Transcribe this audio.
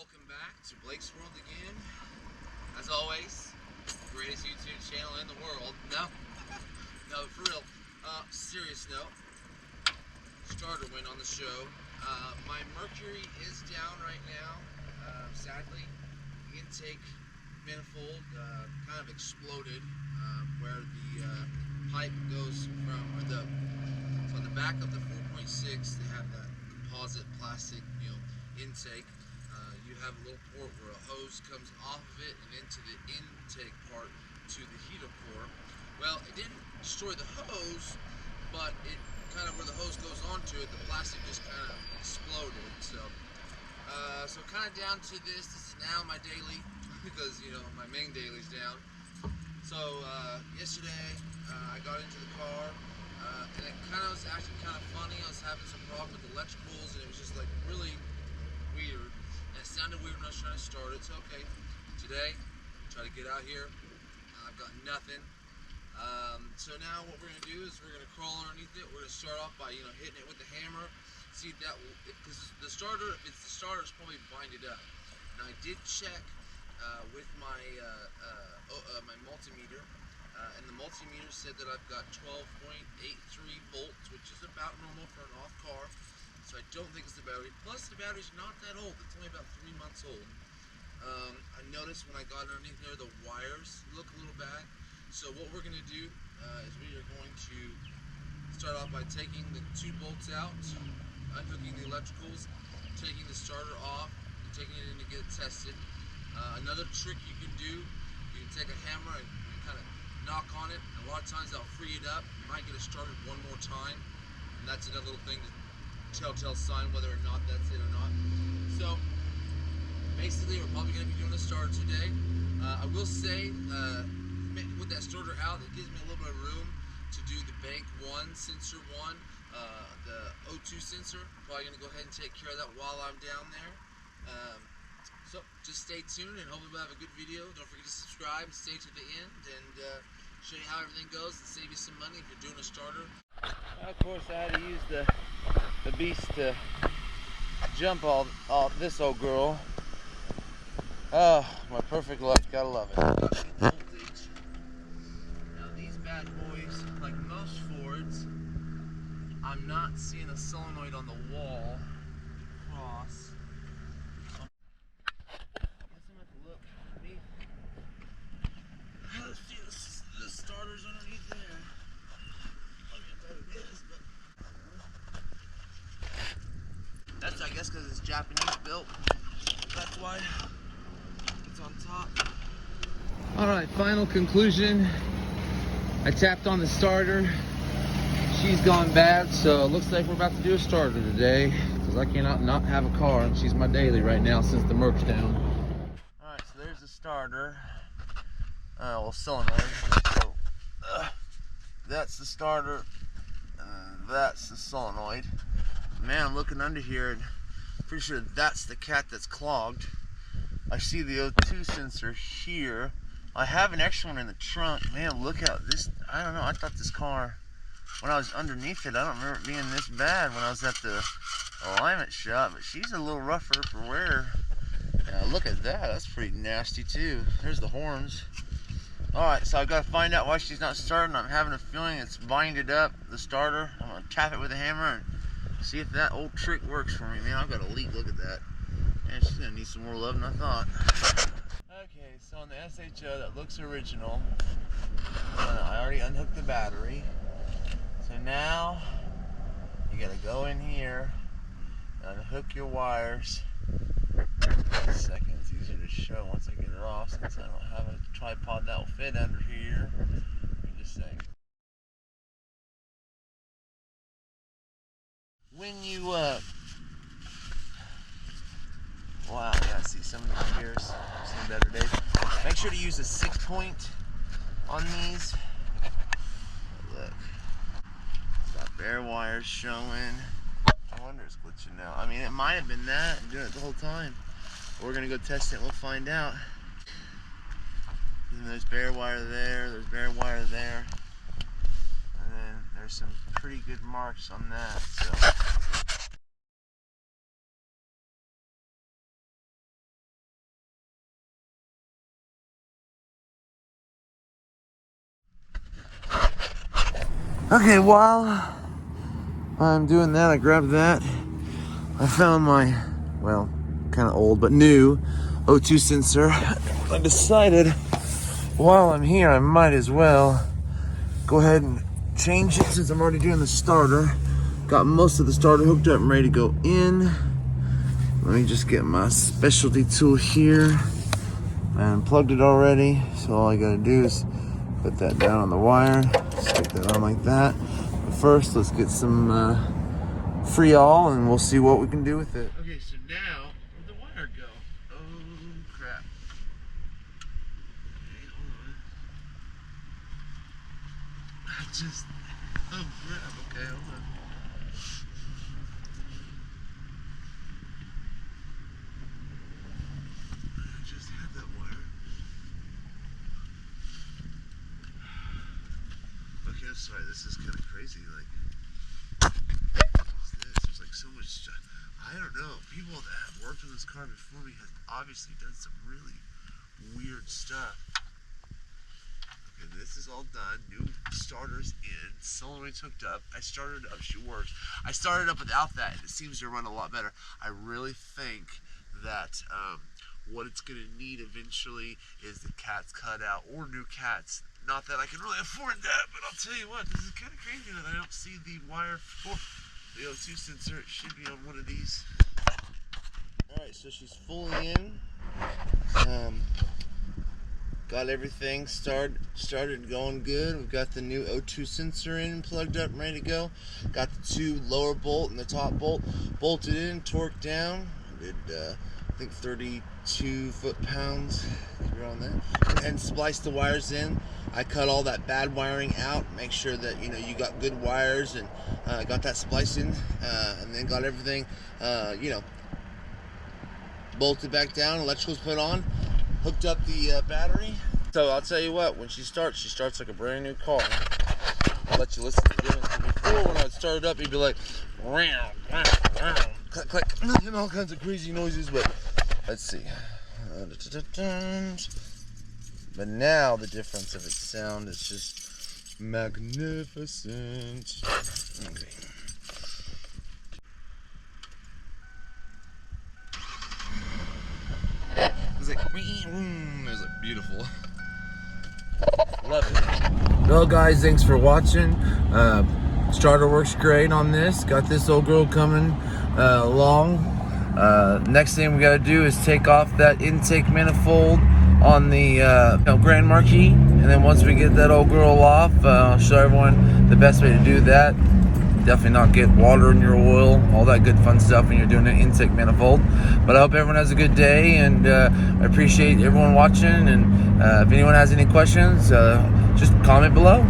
welcome back to Blake's World again. As always, greatest YouTube channel in the world. No, for real. Serious note, starter win on the show. My mercury is down right now. Sadly, the intake manifold kind of exploded where the pipe goes from, so on the back of the 4.6, they have that composite plastic, intake. You have a little port where a hose comes off of it and into the intake part to the heater core. Well, it didn't destroy the hose, but it kind of, where the hose goes onto it, the plastic just kind of exploded. So kind of down to this. This is now my daily, because my main daily's down. So yesterday I got into the car and it kind of was actually kind of funny. I was having some problem with electricals and it was just like really weird. And it sounded weird when I was trying to start it. So okay, today try to get out here. I've got nothing. So now what we're going to do is we're going to crawl underneath it. We're going to start off by hitting it with the hammer. See if that will, because the starter, if it's the starter, it's probably binded up. Now I did check with my my multimeter, and the multimeter said that I've got 12.83 volts, which is about normal for an off car. So I don't think it's the battery. Plus the battery's not that old. It's only about 3 months old. I noticed when I got underneath there, the wires look a little bad. So what we're going to do is we are going to start off by taking the 2 bolts out, unhooking the electricals, taking the starter off, and taking it in to get it tested. Another trick you can do, you can take a hammer and kind of knock on it. A lot of times that'll free it up. You might get it started one more time, and that's another little thing, telltale sign whether or not that's it or not. So basically, we're probably going to be doing a starter today. I will say, with that starter out, it gives me a little bit of room to do the bank 1, sensor 1, the O2 sensor. Probably going to go ahead and take care of that while I'm down there. So just stay tuned and hopefully we'll have a good video. Don't forget to subscribe and stay to the end and show you how everything goes and save you some money if you're doing a starter. Of course, I had to use the beast to jump all this old girl. Oh, my perfect life, gotta love it. Now these bad boys, like most Fords, I'm not seeing a solenoid on the wall cross. Let's see, the starter's underneath there. I bet it is, but that's, I guess, because it's Japanese built. That's why it's on top. Alright, final conclusion. I tapped on the starter. She's gone bad, so it looks like we're about to do a starter today. Because I cannot not have a car, and she's my daily right now since the Merc's down. Alright, so there's the starter. Well, solenoid. So, that's the starter, and that's the solenoid. Man, I'm looking under here, and pretty sure that's the cat that's clogged. I see the O2 sensor here. I have an extra one in the trunk. Man, look out this. I don't know. I thought this car, when I was underneath it, I don't remember it being this bad when I was at the alignment shop. But she's a little rougher for wear. Yeah, look at that. That's pretty nasty too. There's the horns. Alright, so I've got to find out why she's not starting. I'm having a feeling it's binded up, the starter. I'm going to tap it with a hammer and see if that old trick works for me. Man, I've got a leak. Look at that. Man, she's going to need some more love than I thought. Okay, so on the SHO, that looks original. I already unhooked the battery. So now, you got to go in here and unhook your wires. A second, it's easier to show once I get her off since I don't have a tripod that will fit under here. Let me just say. When you, wow, yeah, I see some of the gears. Some better days. Make sure to use a 6-point on these. Look, it's got bare wires showing. I wonder it's glitching now. I mean, it might have been that. I'm doing it the whole time. We're gonna go test it and we'll find out. And there's bare wire there, there's bare wire there. And then there's some pretty good marks on that. So Okay, while I'm doing that, I grabbed that. I found my, well, kind of old but new O2 sensor. I decided while I'm here, I might as well go ahead and change it since I'm already doing the starter. Got most of the starter hooked up and ready to go in. Let me just get my specialty tool here. I unplugged it already, so all I gotta do is put that down on the wire, stick that on like that. But first, let's get some Freol and we'll see what we can do with it. Okay, so now, where'd the wire go? Oh, crap. Okay, hold on. Oh, crap, okay, hold on. I just had that wire. Okay, I'm sorry, this is kind of crazy, like, what's this? There's like so much stuff. I don't know, people that have worked on this car before me have obviously done some really weird stuff. Okay, this is all done, new starters in, solenoid's hooked up. I started up, she works. I started up without that and it seems to run a lot better. I really think that what it's gonna need eventually is the cats cut out or new cats. Not that I can really afford that, but I'll tell you what, this is kind of crazy that I don't see the wire for the O2 sensor. It should be on one of these. Alright, so she's fully in. Got everything started going good. We've got the new O2 sensor in, plugged up, and ready to go. Got the two lower bolt and the top bolt bolted in, torqued down. Did I think 32 foot-pounds on that, and spliced the wires in. I cut all that bad wiring out, make sure that you got good wires, and got that spliced in, and then got everything bolted back down. Electrical's put on, hooked up the battery. So I'll tell you what, when she starts like a brand new car. I'll let you listen to the difference. Before, when I started up, you'd be like, round, click, click, and all kinds of crazy noises. But let's see. But now the difference of its sound is just magnificent. Okay. It's like beautiful. Love it. Well, guys, thanks for watching. Starter works great on this. Got this old girl coming along. Next thing we got to do is take off that intake manifold on the Grand Marquis, and then once we get that old girl off, I'll show everyone the best way to do that. Definitely not get water in your oil, all that good fun stuff when you're doing an intake manifold. But I hope everyone has a good day, and I appreciate everyone watching, and if anyone has any questions, just comment below.